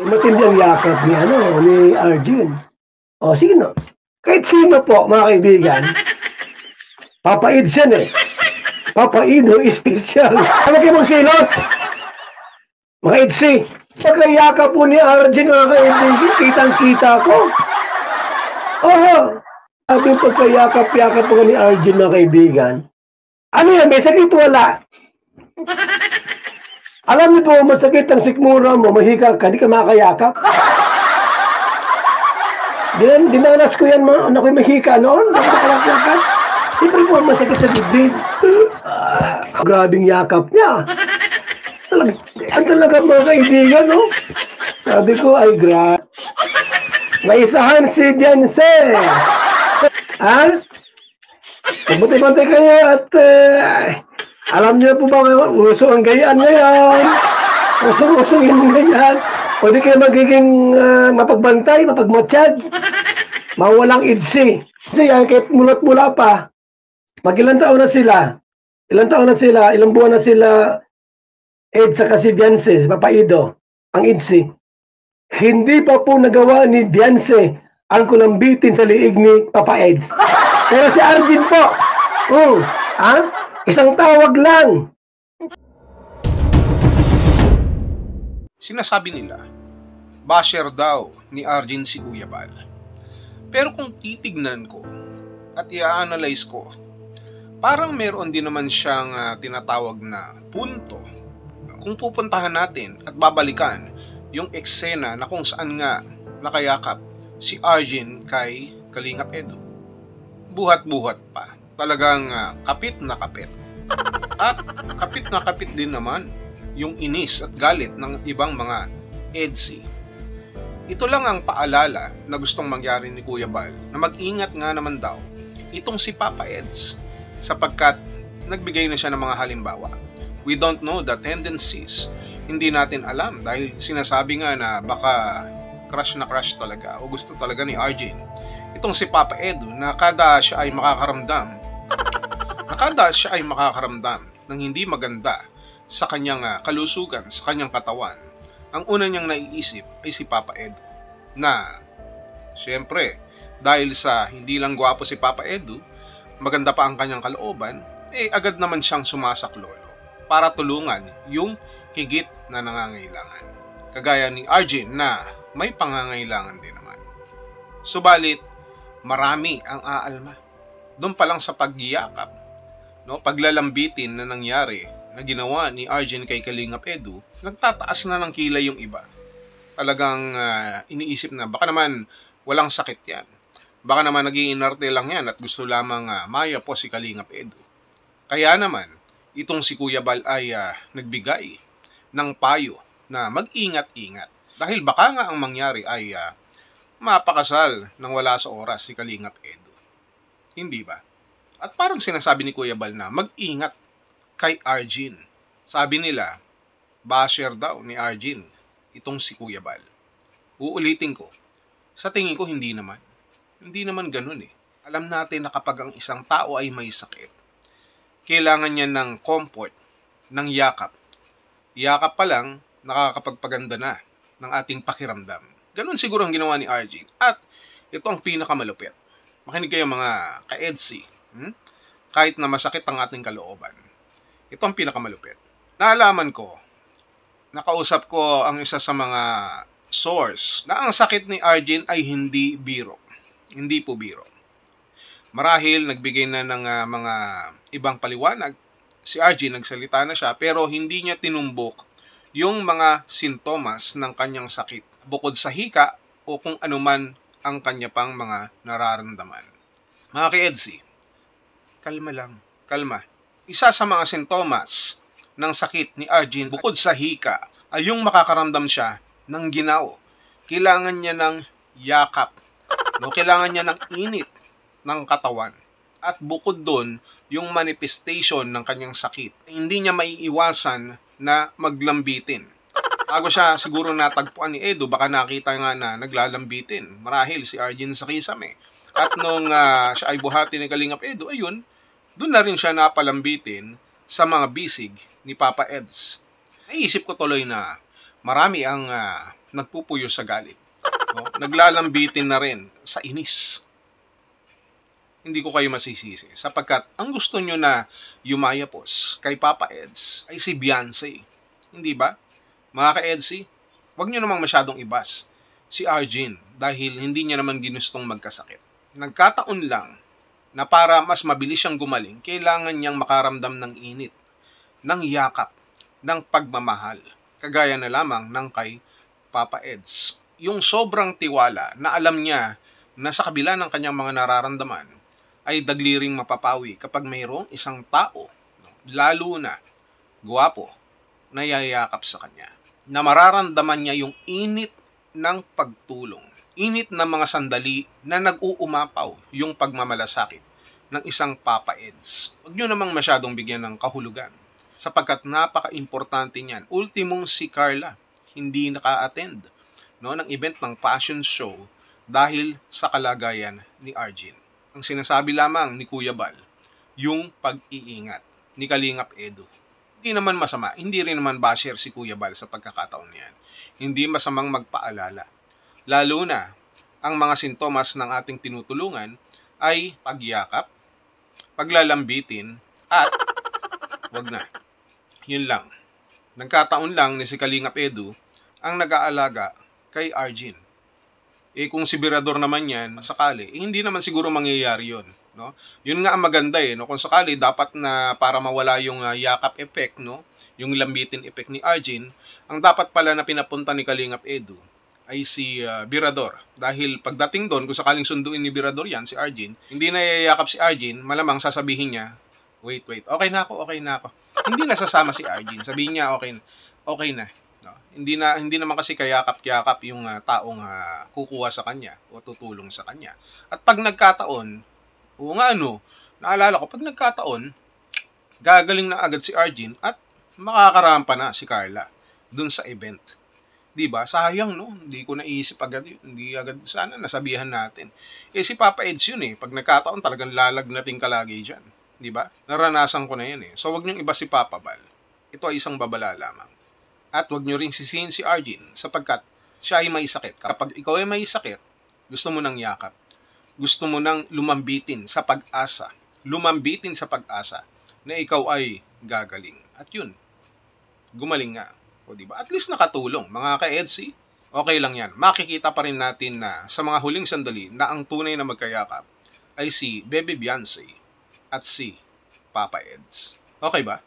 Matindi ang yakap ni Arjun. O, sino? Kahit sino po, mga kaibigan, papaid siya eh. Papaid o special. Ano kayo mong silos? Mga idsi. Pagkayakap po ni Arjun, mga kaibigan, kitang-kita ko. Oo. Sabi yung pagkayakap-yakap po ni Arjun, mga kaibigan. Ano yan? May sakit wala. Alam niyo po, masakit ang sikmura mo, mahika ka, di ka makakayakap. Dinanas ko yan, anak ko yung mahika noon, nakakayakap. Siyempre po, masakit sa dibdib. Grabing yakap niya. Ang talaga mga kaibigan, no? Sabi ko, ay may isahan si Jense. Ha? Mabuti-buti kayo at alam niyo po ba, uso ang gayaan ngayon. Uso yung ganyan. Pwede kayo magiging mapagbantay, mapagmatsyad. Mawalang idsi. Kasi kahit mulat-mula pa, mag-ilang taon na sila. Ilang buwan na sila, Ed sa kasi Beyonce, Papaido, ang idsi. Hindi pa po nagawa ni Beyonce ang kulambitin sa liig ni Papa Ed. Pero si Arjun po, isang tawag lang. Sinasabi nila, basher daw ni Arjun si Kuya Bal. Pero kung titignan ko at i-analyze ko, parang meron din naman siyang tinatawag na punto. Kung pupuntahan natin at babalikan yung eksena na kung saan nga nakayakap si Arjun kay Kalingap Edu. Buhat-buhat pa. Talagang kapit na kapit. At kapit na kapit din naman yung inis at galit ng ibang mga EDSI. Ito lang ang paalala na gustong mangyari ni Kuya Bal na mag-ingat nga naman daw itong si Papa Eds sapagkat nagbigay na siya ng mga halimbawa. We don't know the tendencies. Hindi natin alam dahil sinasabi nga na baka crush na crush talaga o gusto talaga ni Arjun itong si Papa Edu na kada siya ay makakaramdam ng hindi maganda sa kanyang kalusugan, sa kanyang katawan. Ang una niyang naiisip ay si Papa Edu na syempre dahil sa hindi lang gwapo si Papa Edu, maganda pa ang kanyang kalooban, agad naman siyang sumasaklolo para tulungan yung higit na nangangailangan. Kagaya ni Arjun na may pangangailangan din naman. Subalit, marami ang aalma. Doon pa lang sa pagyakap, paglalambitin na nangyari na ginawa ni Arjun kay Kalingap Edu, nagtataas na ng kilay yung iba. Talagang iniisip na baka naman walang sakit yan. Baka naman nag-iinarte lang yan at gusto lamang maya po si Kalingap Edu. Kaya naman, itong si Kuya Bal ay nagbigay ng payo na mag-ingat-ingat. Dahil baka nga ang mangyari ay mapakasal nang wala sa oras si Kalingap Edu. Hindi ba? At parang sinasabi ni Kuya Bal na mag-ingat kay Arjun. Sabi nila, basher daw ni Arjun itong si Kuya Bal. Uulitin ko, sa tingin ko hindi naman. Hindi naman ganun eh. Alam natin na kapag ang isang tao ay may sakit, kailangan niya ng comfort, ng yakap. Yakap pa lang, nakakapagpaganda na ng ating pakiramdam. Ganun siguro ang ginawa ni Arjun. At ito ang pinakamalupit. Makinig kayo mga ka-EDSI. Kahit na masakit ang ating kalooban. Ito ang pinakamalupit. Naalaman ko, nakausap ko ang isa sa mga source na ang sakit ni Arjun ay hindi biro. Hindi po biro. Marahil nagbigay na ng mga ibang paliwanag. Si Arjun nagsalita na siya pero hindi niya tinumbok yung mga sintomas ng kanyang sakit. Bukod sa hika o kung anuman ang kanya pang mga nararamdaman. Mga ka-EDSI, kalma lang, kalma. Isa sa mga sintomas ng sakit ni Arjun bukod sa hika ay yung makakaramdam siya ng ginaw. Kailangan niya ng yakap. Kailangan niya ng init ng katawan. At bukod doon, yung manifestation ng kanyang sakit, hindi niya maiiwasan na maglambitin. Bago siya siguro natagpuan ni Edu, baka nakita nga na naglalambitin. Marahil si Arjun sa kisame. At nung siya ay buhati ni Kalingap Edu, ayun, doon na rin siya napalambitin sa mga bisig ni Papa Eds. Naisip ko tuloy na marami ang nagpupuyo sa galit. No? Naglalambitin na rin sa inis. Hindi ko kayo masisisi sapagkat ang gusto nyo na yumayapos kay Papa Eds ay si Beyonce. Hindi ba? Mga ka-Edsy, huwag nyo namang masyadong ibas si Arjun dahil hindi niya naman ginustong magkasakit. Nagkataon lang na para mas mabilis siyang gumaling, kailangan niyang makaramdam ng init, ng yakap, ng pagmamahal. Kagaya na lamang ng kay Papa Eds. Yung sobrang tiwala na alam niya na sa kabila ng kanyang mga nararamdaman ay dagliring mapapawi kapag mayroong isang tao, lalo na guwapo, na yayakap sa kanya. Na mararamdaman niya yung init ng pagtulong. Init ng mga sandali na nag-uumapaw yung pagmamalasakit ng isang Papa Eds. Huwag nyo namang masyadong bigyan ng kahulugan sapagkat napaka-importante niyan. Ultimong si Carla hindi naka-attend ng event ng fashion show dahil sa kalagayan ni Arjun. Ang sinasabi lamang ni Kuya Bal, yung pag-iingat ni Kalingap Edu. Hindi naman masama, hindi rin naman basher si Kuya Bal sa pagkakataon niyan. Hindi masamang magpaalala. Lalo na, ang mga sintomas ng ating tinutulungan ay pagyakap, paglalambitin, at wag na. Yun lang. Nagkataon lang ni si Kalingap Edu ang nag-aalaga kay Arjun. Kung si Birador naman yan, sakali, hindi naman siguro mangyayari yun. No? Yun nga ang maganda no? Kung sakali, dapat na para mawala yung yakap effect, no? Yung lambitin effect ni Arjun, ang dapat pala na pinapunta ni Kalingap Edu ay si Birador. Dahil pagdating doon, kung sakaling sunduin ni Birador yan, si Arjun, hindi na yayakap si Arjun, malamang sasabihin niya, wait, okay na ako. Hindi na sasama si Arjun. Sabihin niya, okay na. No? Hindi naman kasi kayakap-yakap yung taong kukuha sa kanya o tutulong sa kanya. At pag nagkataon, naalala ko, pag nagkataon, gagaling na agad si Arjun at makakarampa na si Carla dun sa event. Diba? Sayang, no? Hindi ko naisip agad yun. Hindi agad, sana nasabihan natin. Si Papa Eds yun pag nagkataon talagang lalagnating kalagi dyan. Diba? Naranasan ko na yan So wag niyong iba si Papa Bal. Ito ay isang babala lamang. At wag niyo rin sisihin si Arjun sapagkat siya ay may sakit. Kapag ikaw ay may sakit, gusto mo ng yakap. Gusto mo ng lumambitin sa pag-asa. Lumambitin sa pag-asa na ikaw ay gagaling. At yun, gumaling nga. O diba? At least nakatulong. Mga ka-Edsy, okay lang yan. Makikita pa rin natin na sa mga huling sandali na ang tunay na magkayakap ay si Bebe Beyonce at si Papa Eds. Okay ba?